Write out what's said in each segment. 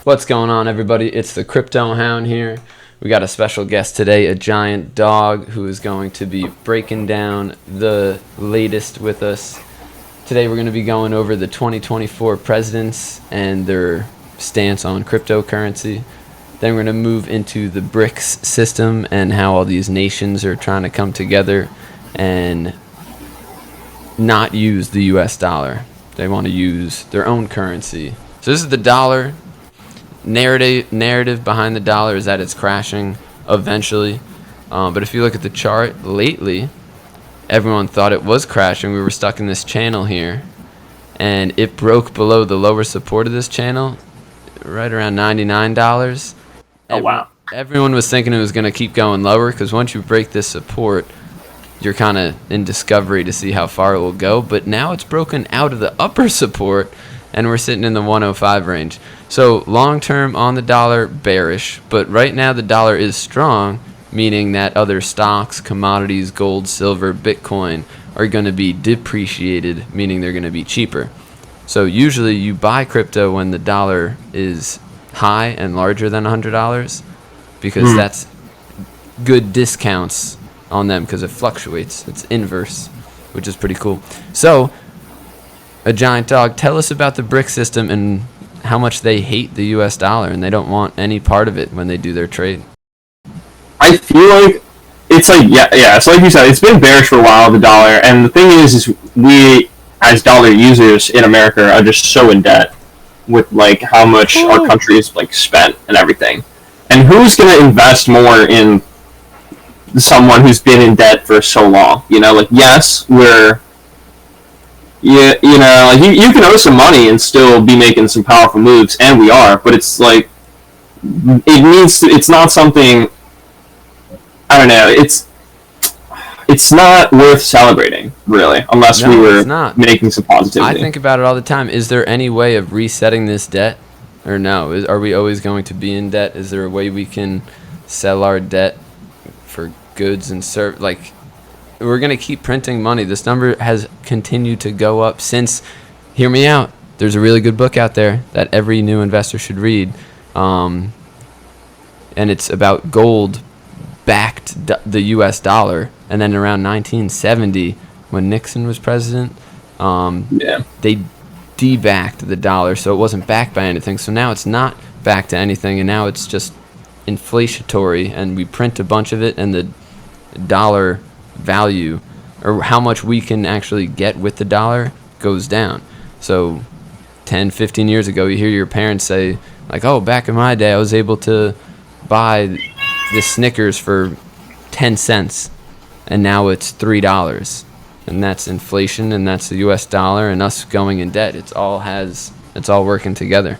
What's going on, everybody? It's the Crypto Hound here. We got a special guest today, a giant dog who is going to be breaking down the latest with us. Today we're going to be going over the 2024 presidents and their stance on cryptocurrency. Then we're going to move into the BRICS system and how all these nations are trying to come together and not use the US dollar. They want to use their own currency. So this is the dollar. Narrative behind the dollar is that it's crashing eventually. But if you look at the chart lately, everyone thought it was crashing. We were stuck in this channel here, and it broke below the lower support of this channel, right around $99. Oh, wow. Everyone was thinking it was going to keep going lower because once you break this support, you're kind of in discovery to see how far it will go. But now it's broken out of the upper support, and we're sitting in the 105 range. So long term on the dollar, bearish, but right now the dollar is strong, meaning that other stocks, commodities, gold, silver, Bitcoin are going to be depreciated, meaning they're going to be cheaper. So usually you buy crypto when the dollar is high and larger than $100 because that's good discounts on them because it fluctuates. It's inverse, which is pretty cool. So a giant dog, tell us about the BRICS system and how much they hate the US dollar and they don't want any part of it when they do their trade. I feel like it's like so like you said, it's been bearish for a while, the dollar, and the thing is we as dollar users in America are just so in debt with like how much our country is like spent and everything. And who's gonna invest more in someone who's been in debt for so long? You know, like yes, like you can owe some money and still be making some powerful moves, and we are, but it's like it's not something. I don't know. It's not worth celebrating, really, unless we were making some positivity. I think about it all the time. Is there any way of resetting this debt, or no? Are we always going to be in debt? Is there a way we can sell our debt for goods and serve? Like, we're going to keep printing money. This number has continued to go up since, hear me out, there's a really good book out there that every new investor should read. And it's about gold backed the US dollar. And then around 1970, when Nixon was president, they debacked the dollar. So it wasn't backed by anything. So now it's not backed to anything. And now it's just inflationary. And we print a bunch of it, and the dollar value or how much we can actually get with the dollar goes down. So 10, 15 years ago, you hear your parents say like, oh, back in my day I was able to buy this Snickers for 10 cents and now it's $3. And that's inflation, and that's the US dollar and us going in debt. It's all working together.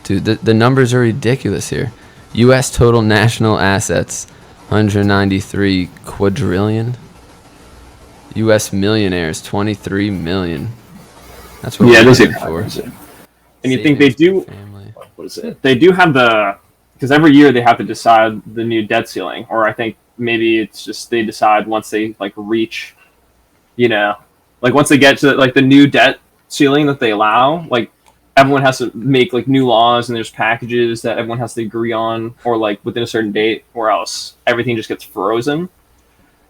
Dude, the numbers are ridiculous here. US total national assets 193 quadrillion. U.S. millionaires 23 million. That's what we're looking for. And you think they do? Family. What is it? They do have because every year they have to decide the new debt ceiling, or I think maybe it's just they decide once they like reach, like once they get to like the new debt ceiling that they allow, like everyone has to make like new laws, and there's packages that everyone has to agree on, or like within a certain date, or else everything just gets frozen.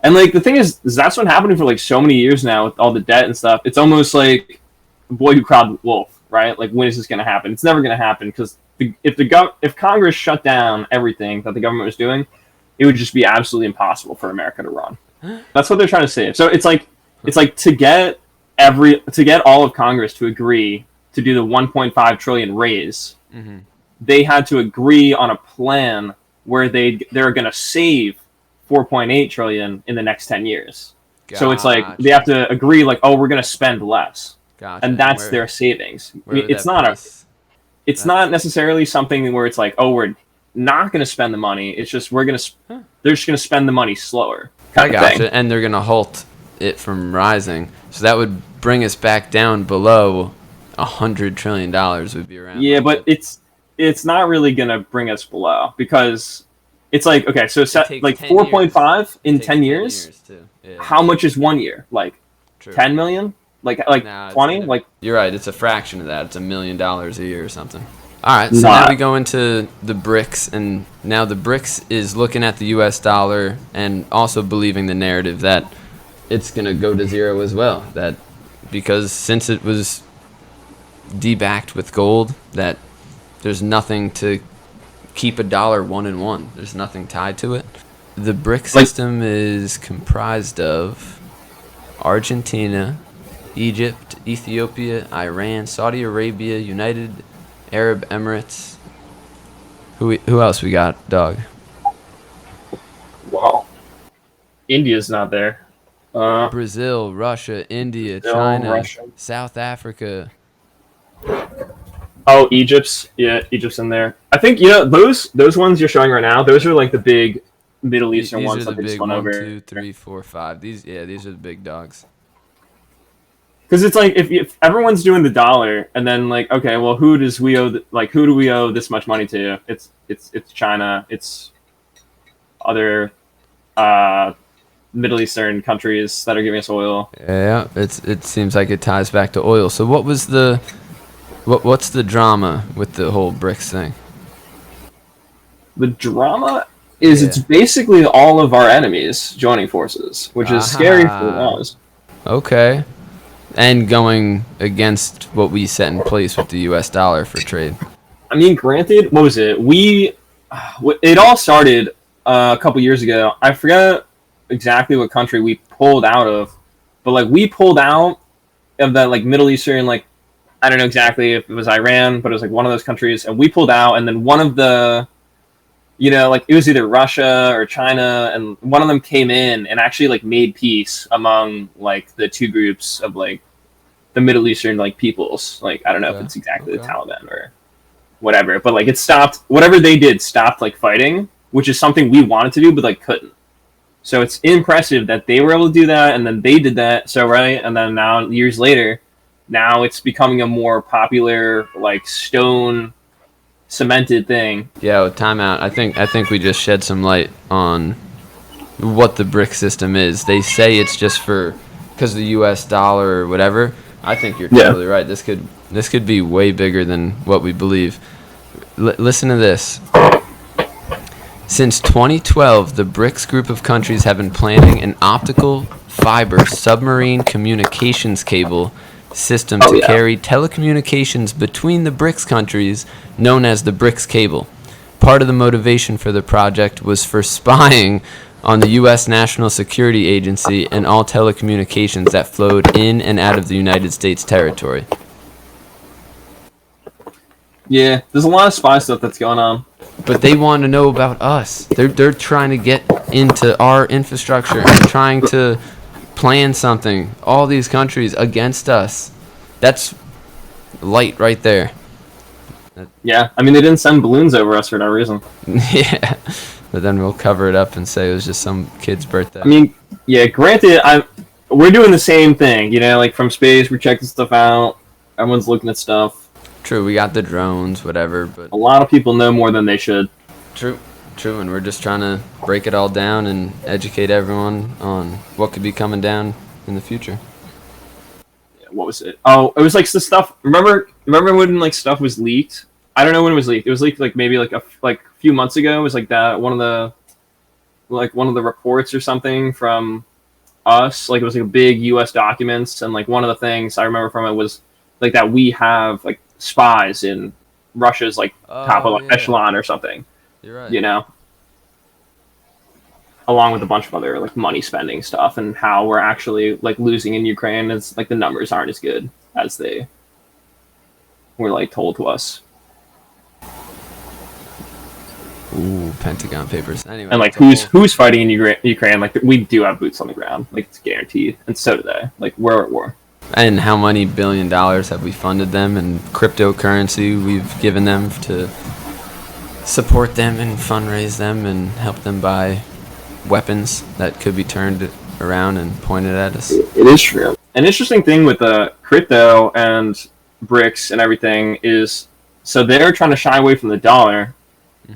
And like the thing is that's been happening for like so many years now with all the debt and stuff. It's almost like the boy who cried wolf, right? Like, when is this going to happen? It's never going to happen because if Congress shut down everything that the government was doing, it would just be absolutely impossible for America to run. That's what they're trying to save. So it's like to get all of Congress to agree to do the 1.5 trillion raise, they had to agree on a plan where they're going to save 4.8 trillion in the next 10 years. Gotcha. So it's like they have to agree, like, oh, we're going to spend less, and that's their savings. It's not necessarily something where it's like, oh, we're not going to spend the money. It's just they're just going to spend the money slower. I gotcha, and they're going to halt it from rising. So that would bring us back down below $100 trillion would be around. Yeah, but it's not really gonna bring us below because it's like, okay, so like 4.5 in 10 years. Too. Yeah. How much is 1 year? Like True. 10 million? like Nah, 20, like you're right. It's a fraction of that. It's $1 million a year or something. All right, so now not. we go into the BRICS, and now the BRICS is looking at the U.S. dollar and also believing the narrative that it's gonna go to zero as well. That because since it was debacked with gold, that there's nothing to keep a dollar 1 and 1. There's nothing tied to it. The BRIC Like, system is comprised of Argentina, Egypt, Ethiopia, Iran, Saudi Arabia, United Arab Emirates. Who else we got, dog? wow, India's not there. Brazil, Russia, India, Brazil, China, Russia. South Africa. Oh, Egypt's in there. I think those ones you're showing right now. Those are like the big Middle Eastern These are ones the that they just big went one, over. two, three, four, five. These are the big dogs. Because it's like if everyone's doing the dollar, and then like, okay, well, who do we owe this much money to? It's China. It's other uh, Middle Eastern countries that are giving us oil. Yeah, it seems like it ties back to oil. So what's the drama with the whole BRICS thing? The drama is it's Yeah. basically all of our enemies joining forces, which is scary for Ah, us. okay. And going against what we set in place with the U.S. dollar for trade. I mean, granted, what was it? It all started a couple years ago. I forget exactly what country we pulled out of, but like we pulled out of that like Middle Eastern, like I don't know exactly if it was Iran, but it was like one of those countries, and we pulled out, and then one of the like it was either Russia or China, and one of them came in and actually like made peace among like the two groups of like the Middle Eastern like peoples. Like I don't know if Okay. it's exactly the Okay. Taliban or whatever, but like it stopped whatever they did stopped like fighting, which is something we wanted to do but like couldn't. So it's impressive that they were able to do that, and then they did that. So right, and then now years later, now it's becoming a more popular like stone cemented thing. Yeah, well, timeout. I think we just shed some light on what the BRIC system is. They say it's just for because the U.S. dollar or whatever. I think you're Yeah. totally right. This could be way bigger than what we believe. Listen to this. Since 2012, the BRICS group of countries have been planning an optical fiber submarine communications cable system Oh to yeah. carry telecommunications between the BRICS countries, known as the BRICS cable. Part of the motivation for the project was for spying on the U.S. National Security Agency and all telecommunications that flowed in and out of the United States territory. Yeah, there's a lot of spy stuff that's going on. But they want to know about us. They're trying to get into our infrastructure and trying to plan something. All these countries against us. That's light right there. Yeah, I mean they didn't send balloons over us for no reason. Yeah. But then we'll cover it up and say it was just some kid's birthday. I mean, yeah, granted, we're doing the same thing. Like from space, we're checking stuff out. Everyone's looking at stuff. True, we got the drones, whatever, but A lot of people know more than they should. true, and we're just trying to break it all down and educate everyone on what could be coming down in the future. What was it? Oh, it was like the stuff. Remember when like stuff was leaked? I don't know when it was leaked. It was leaked like maybe like a few months ago. It was like that one of the reports or something from us. Like it was like a big U.S. documents, and like one of the things I remember from it was like that we have like spies in Russia's like top of Oh, like yeah. echelon or something. You're right. Along with a bunch of other like money spending stuff and how we're actually like losing in Ukraine. It's like the numbers aren't as good as they were like told to us. Ooh, Pentagon Papers. Anyway, And like it's a whole- who's fighting in Ukraine? Like we do have boots on the ground, like it's guaranteed, and so do they. Like we're at war. And how many $1 billion have we funded them in cryptocurrency we've given them to support them and fundraise them and help them buy weapons that could be turned around and pointed at us. It is true. An interesting thing with the crypto and BRICS and everything is so they're trying to shy away from the dollar,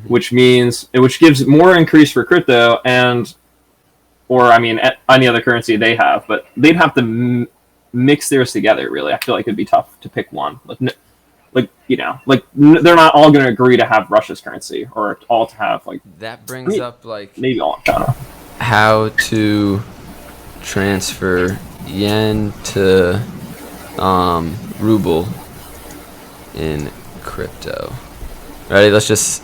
which gives more increase for crypto or I mean any other currency they have, but they'd have to mix theirs together. Really, I feel like it'd be tough to pick one. They're not all going to agree to have Russia's currency or all to have like. That brings up like maybe all China. How to transfer yen to ruble in crypto. Ready? Let's just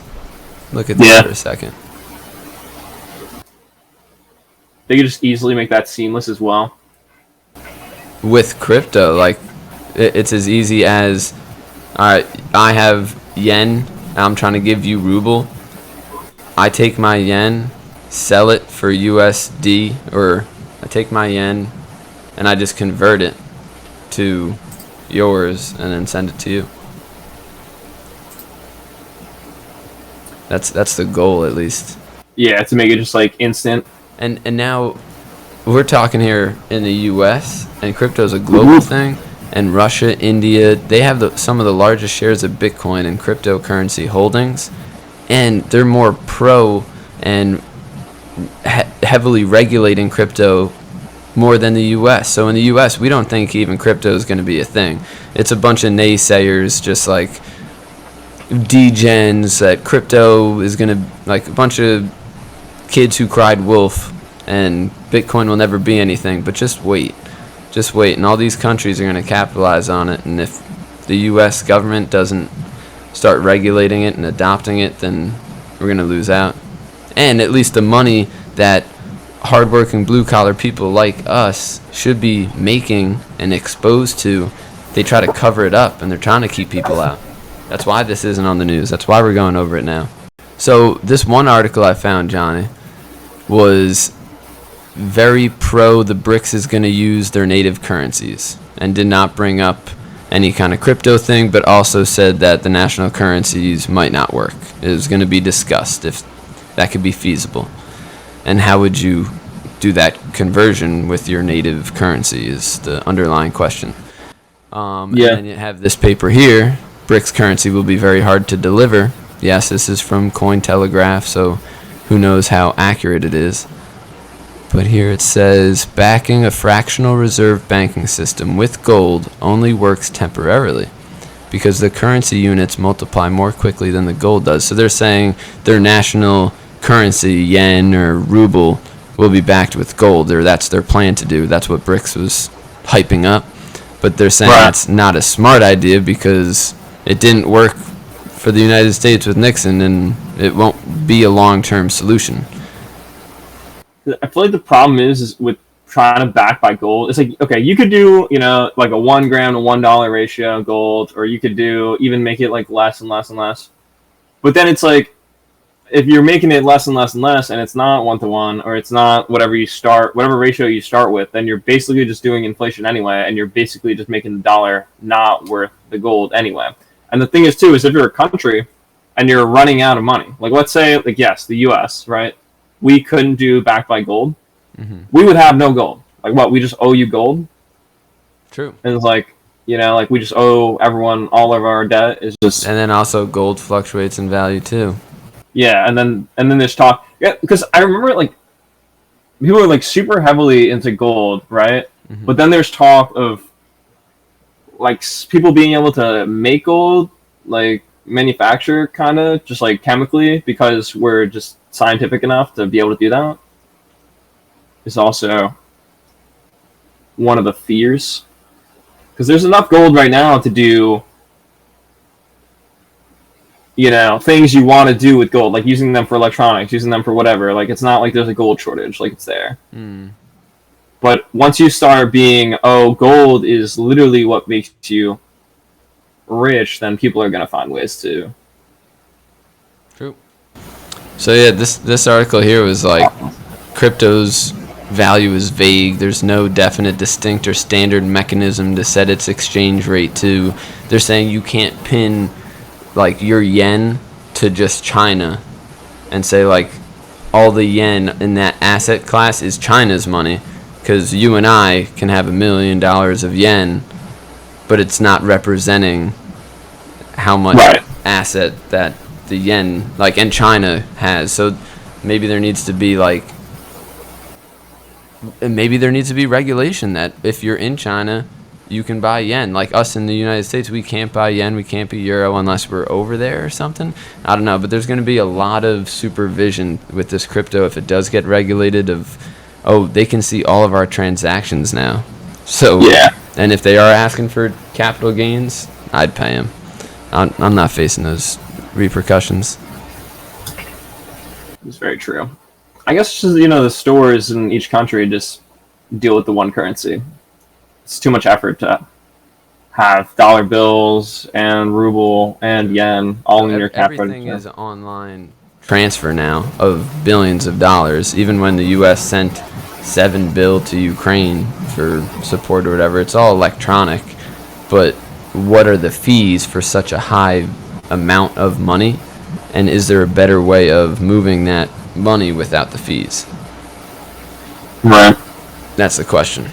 look at this for a second. They could just easily make that seamless as well. With crypto, like it's as easy as, all right, I have yen, and I'm trying to give you ruble. I take my yen, sell it for USD, or I take my yen and I just convert it to yours and then send it to you. That's the goal, at least. Yeah, to make it just like instant. And now we're talking here in the US, and crypto is a global thing. And Russia, India, they have some of the largest shares of Bitcoin and cryptocurrency holdings, and they're more pro and heavily regulating crypto more than the US. So in the US, we don't think even crypto is going to be a thing. It's a bunch of naysayers, just like degens, that crypto is going to, like a bunch of kids who cried wolf, and Bitcoin will never be anything. But just wait, and all these countries are going to capitalize on it. And if the US government doesn't start regulating it and adopting it, then we're going to lose out. And at least the money that hardworking blue-collar people like us should be making and exposed to, they try to cover it up, and they're trying to keep people out. That's why this isn't on the news. That's why we're going over it now. So this one article I found, Johnny, was very pro the BRICS is going to use their native currencies, and did not bring up any kind of crypto thing, but also said that the national currencies might not work. It was going to be discussed if that could be feasible. And how would you do that conversion with your native currency is the underlying question. And then you have this paper here. BRICS currency will be very hard to deliver. Yes, this is from Cointelegraph, so who knows how accurate it is. But here it says, backing a fractional reserve banking system with gold only works temporarily because the currency units multiply more quickly than the gold does. So they're saying their national currency, yen or ruble, will be backed with gold, or that's their plan to do. That's what BRICS was hyping up. But they're saying that's not a smart idea because it didn't work for the United States with Nixon, and it won't be a long-term solution. I feel like the problem is with trying to back by gold. It's like, okay, you could do, like a 1 gram to $1 ratio gold, or you could do even make it like less and less and less. But then it's like, if you're making it less and less and less, and it's not 1-to-1, or it's not whatever ratio you start with, then you're basically just doing inflation anyway, and you're basically just making the dollar not worth the gold anyway. And the thing is too, is if you're a country and you're running out of money, like let's say, like yes, the U.S., right? We couldn't do backed by gold. Mm-hmm. We would have no gold. Like what? We just owe you gold. True. And it's like, like we just owe everyone all of our debt is just. And then also gold fluctuates in value too. Yeah, and then there's talk. Yeah, because I remember like people are like super heavily into gold, right? Mm-hmm. But then there's talk of like people being able to make gold, like manufacture kind of just like chemically, because we're just scientific enough to be able to do that. Is also one of the fears, because there's enough gold right now to do things you want to do with gold, like using them for electronics, using them for whatever. Like it's not like there's a gold shortage, like it's there. But once you start being, gold is literally what makes you rich, then people are going to find ways to. True. So yeah, this article here was like, crypto's value is vague. There's no definite, distinct, or standard mechanism to set its exchange rate to. They're saying you can't pin like your yen to just China and say like all the yen in that asset class is China's money, because you and I can have $1 million of yen, but it's not representing how much asset that the yen and China has. So maybe there needs to be regulation that if you're in China you can buy yen. Like us in the United States, we can't buy yen, we can't buy euro unless we're over there or something. I don't know, but there's going to be a lot of supervision with this crypto if it does get regulated. They can see all of our transactions now. So Yeah. and if they are asking for capital gains, I'd pay them. I'm not facing those repercussions. It's very true. I guess just, the stores in each country just deal with the one currency. It's too much effort to have dollar bills and ruble and yen all in your cap Everything register. is online transfer now of billions of dollars. Even when the U.S. sent $7 billion to Ukraine for support or whatever, it's all electronic. But what are the fees for such a high amount of money? And is there a better way of moving that money without the fees? Right. That's the question.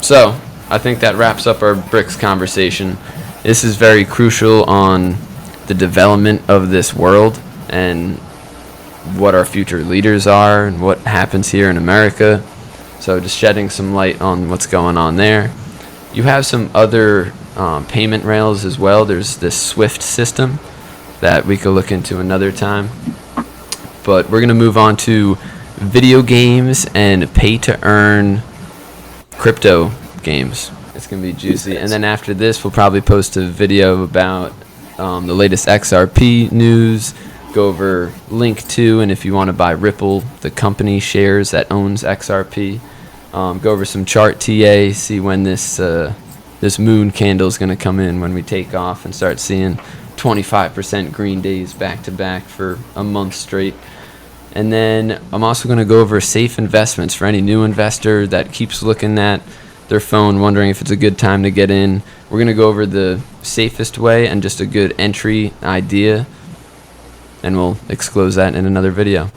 So, I think that wraps up our BRICS conversation. This is very crucial on the development of this world and what our future leaders are and what happens here in America. So, just shedding some light on what's going on there. You have some other payment rails as well. There's this SWIFT system that we could look into another time. But we're going to move on to video games and pay-to-earn crypto games. It's going to be juicy. And then after this, we'll probably post a video about the latest XRP news, go over Link 2, and if you want to buy Ripple, the company shares that owns XRP, go over some chart TA, see when this moon candle is going to come in when we take off and start seeing 25% green days back to back for a month straight. And then I'm also going to go over safe investments for any new investor that keeps looking at their phone wondering if it's a good time to get in. We're going to go over the safest way and just a good entry idea, and we'll disclose that in another video.